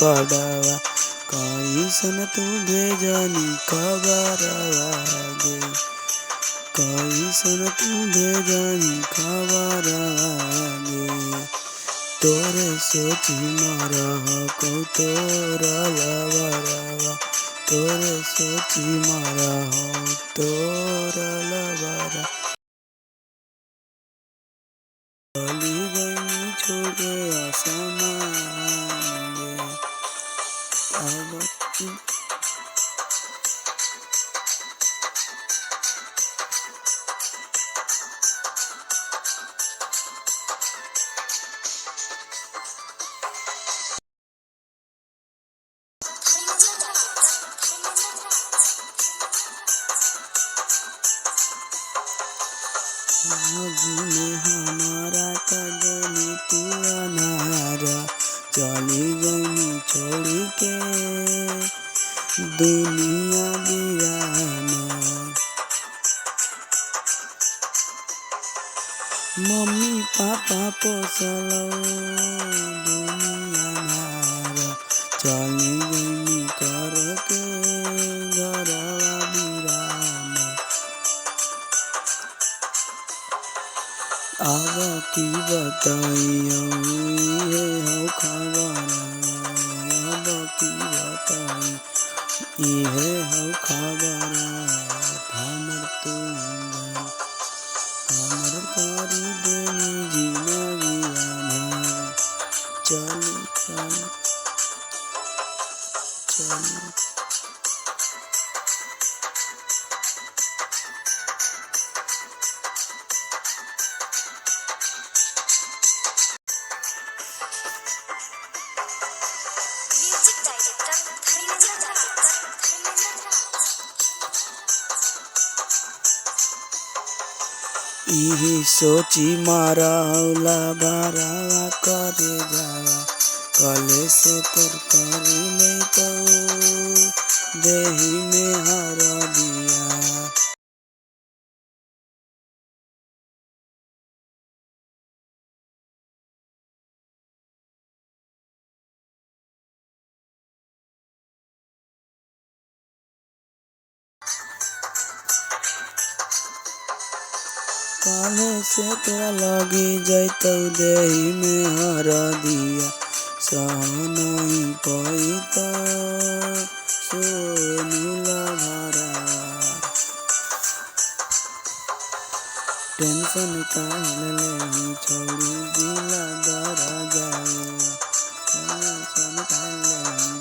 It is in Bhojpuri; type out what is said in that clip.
कड़वा कैसन तू भेजनी खबरवा गे कैसन तू भेजनी खबरवा गे तोरे सोची मरह कौ तोरा लबरवा तोरे सोची मरह तोरा लबरवा चली गई छोड़ के आसमान गे अब में हमारा कदली तू अनारा चली गई छोड़ के दुनिया दीवाना मम्मी पापा पोसलो दुनिया नारा चली गई कर के घरवा बिराना अब की बताइयो ये हो खबर अब की बताई ये हो खबर हमर तू हमर करी देनी जिंदगी अनहर चली चली चली इही सोची मारा हौला बारावा करे जावा कले से तोर करी नहीं तो देही में हर दिया काले से तोरा लगी जैतौ देही में हर दिया सह नहीं पैता सोनीला भरा टेंशन काहे लेही छोड़ी दिला दरा जाऊआ टेंशन काहे लेही